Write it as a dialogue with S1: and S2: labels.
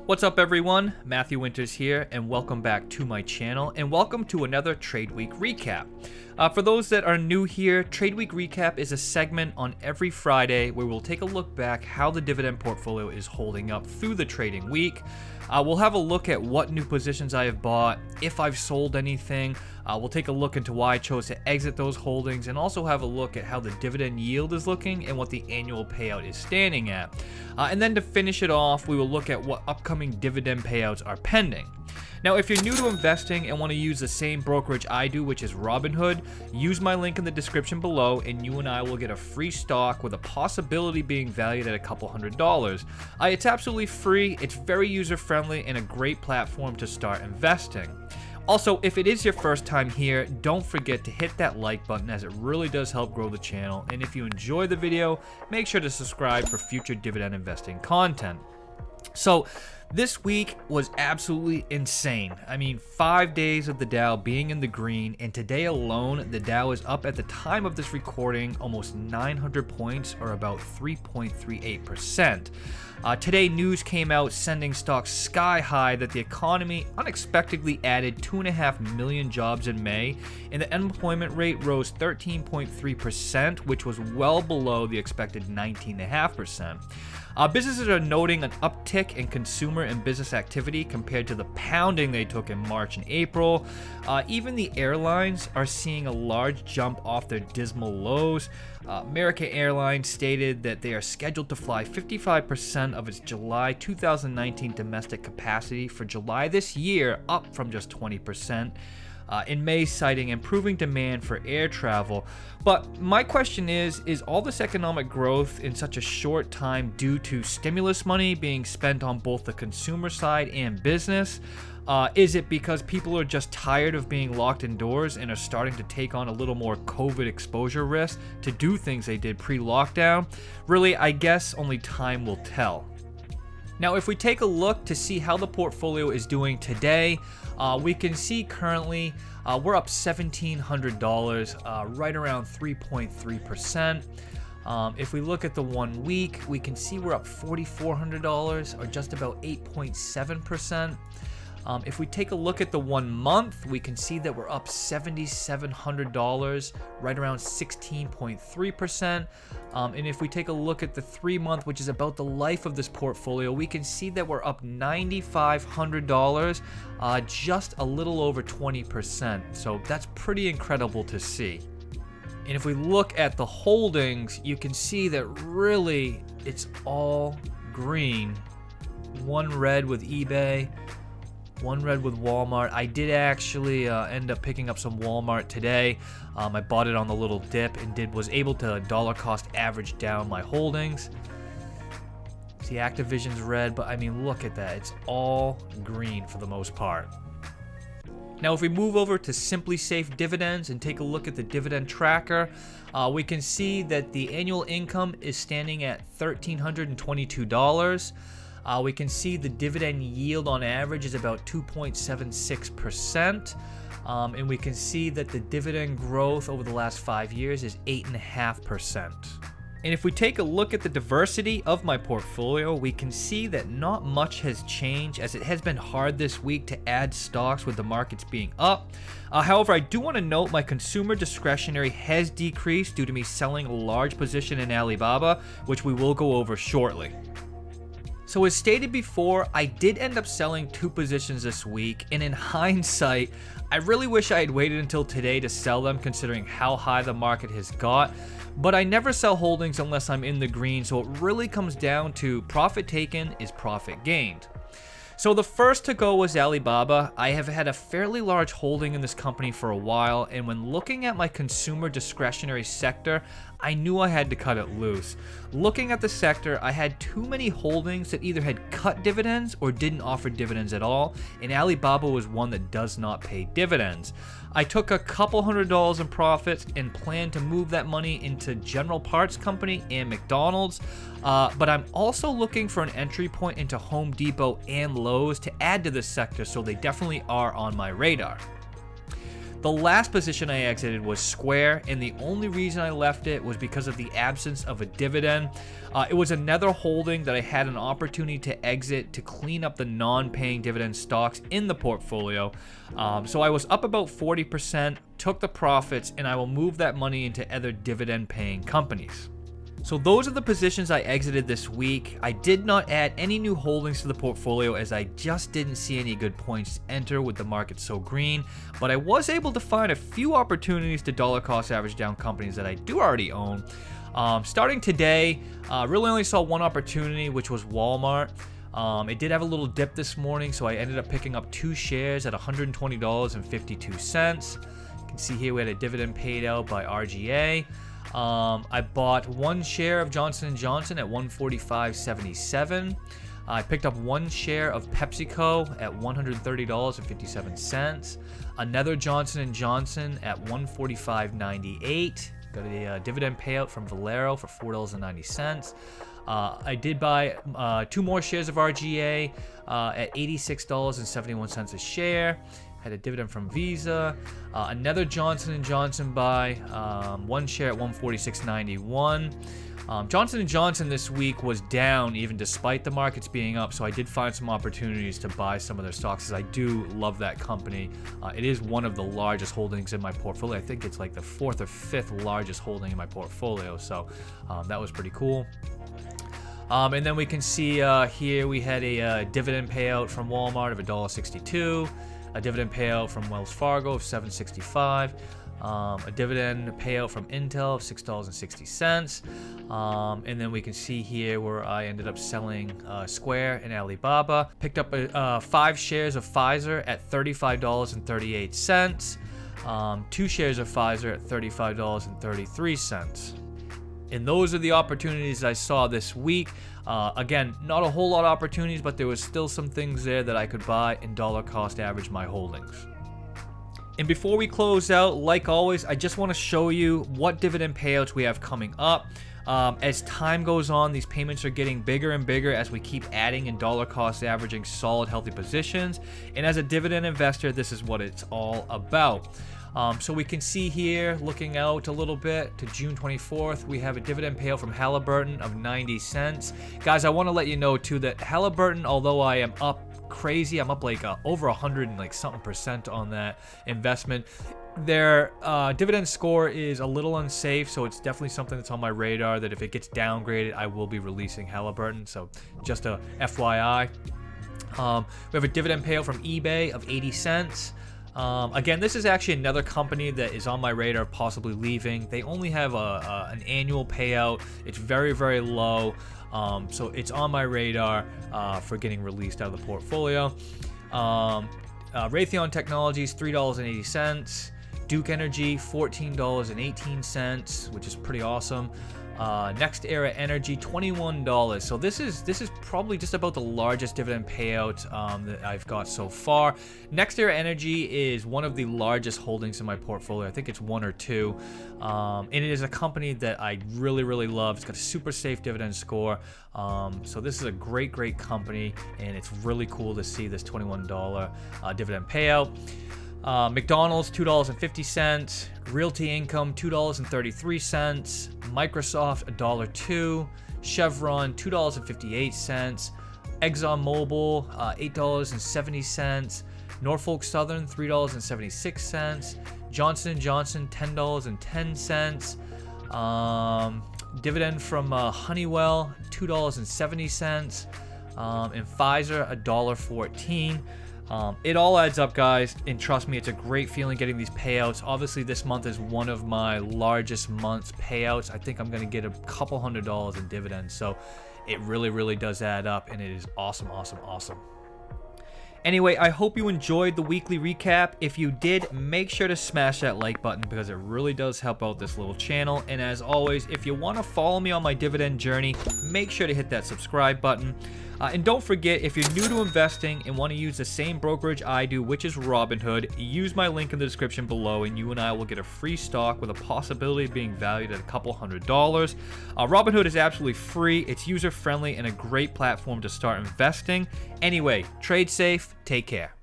S1: What's up everyone, Matthew Winters here and welcome back to my channel and welcome to another Trade Week Recap. For those that are new here, Trade Week Recap is a segment on every Friday where we'll take a look back how the dividend portfolio is holding up through the trading week. We'll have a look at what new positions I have bought, if I've sold anything. We'll take a look into why I chose to exit those holdings and also have a look at how the dividend yield is looking and what the annual payout is standing at. And then to finish it off, we will look at what upcoming dividend payouts are pending. Now, if you're new to investing and want to use the same brokerage I do, which is Robinhood, use my link in the description below and you and I will get a free stock with a possibility being valued at a couple $100s. It's absolutely free, it's very user-friendly, and a great platform to start investing. Also, if it is your first time here, don't forget to hit that like button as it really does help grow the channel. And if you enjoy the video, make sure to subscribe for future dividend investing content. So, this week was absolutely insane. I mean, 5 days of the Dow being in the green, and today alone, the Dow is up at the time of this recording almost 900 points, or about 3.38%. Today, news came out sending stocks sky high that the economy unexpectedly added 2.5 million jobs in May, and the unemployment rate rose 13.3%, which was well below the expected 19.5%. Businesses are noting an uptick in consumer and business activity compared to the pounding they took in March and April. Even the airlines are seeing a large jump off their dismal lows. American Airlines stated that they are scheduled to fly 55% of its July 2019 domestic capacity for July this year, up from just 20%. In May, citing improving demand for air travel. But my question is all this economic growth in such a short time due to stimulus money being spent on both the consumer side and business? Is it because people are just tired of being locked indoors and are starting to take on a little more COVID exposure risk to do things they did pre-lockdown? Really, I guess only time will tell. Now, if we take a look to see how the portfolio is doing today, we can see currently we're up $1,700, right around 3.3%. If we look at the 1 week, we can see we're up $4,400, or just about 8.7%. If we take a look at the 1 month, we can see that we're up $7,700, right around 16.3%. And if we take a look at the 3 month, which is about the life of this portfolio, we can see that we're up $9,500, just a little over 20%. So that's pretty incredible to see. And if we look at the holdings, you can see that really it's all green. One red with eBay, one red with Walmart. I did actually end up picking up some Walmart today. I bought it on the little dip and was able to dollar cost average down my holdings. See, Activision's red, but I mean, look at that. It's all green for the most part. Now, if we move over to Simply Safe Dividends and take a look at the Dividend Tracker, we can see that the annual income is standing at $1,322. We can see the dividend yield on average is about 2.76%. And we can see that the dividend growth over the last 5 years is 8.5%. And if we take a look at the diversity of my portfolio, we can see that not much has changed, as it has been hard this week to add stocks with the markets being up. However, I do want to note my consumer discretionary has decreased due to me selling a large position in Alibaba, which we will go over shortly. So as stated before, I did end up selling 2 positions this week, and in hindsight, I really wish I had waited until today to sell them considering how high the market has got, but I never sell holdings unless I'm in the green, so it really comes down to profit taken is profit gained. So the first to go was Alibaba. I have had a fairly large holding in this company for a while, and when looking at my consumer discretionary sector, I knew I had to cut it loose. Looking at the sector, I had too many holdings that either had cut dividends or didn't offer dividends at all, and Alibaba was one that does not pay dividends. I took a couple $100s in profits and planned to move that money into General Parts Company and McDonald's, but I'm also looking for an entry point into Home Depot and Lowe's to add to this sector, so they definitely are on my radar. The last position I exited was Square, and the only reason I left it was because of the absence of a dividend. It was another holding that I had an opportunity to exit to clean up the non-paying dividend stocks in the portfolio. So I was up about 40%, took the profits, and I will move that money into other dividend-paying companies. So those are the positions I exited this week. I did not add any new holdings to the portfolio as I just didn't see any good points to enter with the market so green, but I was able to find a few opportunities to dollar cost average down companies that I do already own. Starting today, really only saw one opportunity, which was Walmart. It did have a little dip this morning, so I ended up picking up 2 shares at $120.52. You can see here we had a dividend paid out by RGA. I bought 1 share of Johnson & Johnson at $145.77. I picked up 1 share of PepsiCo at $130.57. Another Johnson & Johnson at $145.98. Got a dividend payout from Valero for $4.90. I did buy 2 more shares of RGA at $86.71 a share. Had a dividend from Visa. Another Johnson & Johnson buy, 1 share at $146.91. Johnson & Johnson this week was down even despite the markets being up, so I did find some opportunities to buy some of their stocks as I do love that company. It is one of the largest holdings in my portfolio. I think it's like the 4th or 5th largest holding in my portfolio, so that was pretty cool. And then we can see here we had a dividend payout from Walmart of $1.62. A dividend payout from Wells Fargo of $7.65, a dividend payout from Intel of $6.60, and then we can see here where I ended up selling Square and Alibaba. Picked up 5 shares of Pfizer at $35.38, 2 shares of Pfizer at $35.33. And those are the opportunities I saw this week. Again, not a whole lot of opportunities, but there was still some things there that I could buy and dollar cost average my holdings. And before we close out, like always, I just want to show you what dividend payouts we have coming up. As time goes on, these payments are getting bigger and bigger as we keep adding and dollar cost averaging solid, healthy positions. And as a dividend investor, this is what it's all about. So we can see here, looking out a little bit to June 24th, we have a dividend payout from Halliburton of 90 cents. Guys, I want to let you know too that Halliburton, although I am up crazy, I'm up like over 100 and like something percent on that investment. Their dividend score is a little unsafe, so it's definitely something that's on my radar that if it gets downgraded, I will be releasing Halliburton. So just a FYI. We have a dividend payout from eBay of 80 cents. Again, this is actually another company that is on my radar possibly leaving. They only have an annual payout. It's very, very low. So it's on my radar for getting released out of the portfolio. Raytheon Technologies, $3.80. Duke Energy, $14.18, which is pretty awesome. Next Era Energy, $21. So this is probably just about the largest dividend payout that I've got so far. Next Era Energy is one of the largest holdings in my portfolio. I think it's 1 or 2. And it is a company that I really, really love. It's got a super safe dividend score. So this is a great, great company, and it's really cool to see this $21 dividend payout. McDonald's, $2.50. Realty Income, $2.33. Microsoft, $1.02. Chevron, $2.58. ExxonMobil, $8.70. Norfolk Southern, $3.76. Johnson & Johnson, $10.10. Dividend from Honeywell, $2.70. And Pfizer, $1.14. It all adds up, guys, and trust me, it's a great feeling getting these payouts. Obviously, this month is one of my largest months payouts. I think I'm going to get a couple $100 in dividends, so it really, really does add up, and it is awesome, awesome, awesome. Anyway, I hope you enjoyed the weekly recap. If you did, make sure to smash that like button because it really does help out this little channel. And as always, if you want to follow me on my dividend journey, make sure to hit that subscribe button. And don't forget, if you're new to investing and want to use the same brokerage I do, which is Robinhood, use my link in the description below and you and I will get a free stock with a possibility of being valued at a couple $100. Robinhood is absolutely free, it's user friendly, and a great platform to start investing. Anyway, trade safe, take care.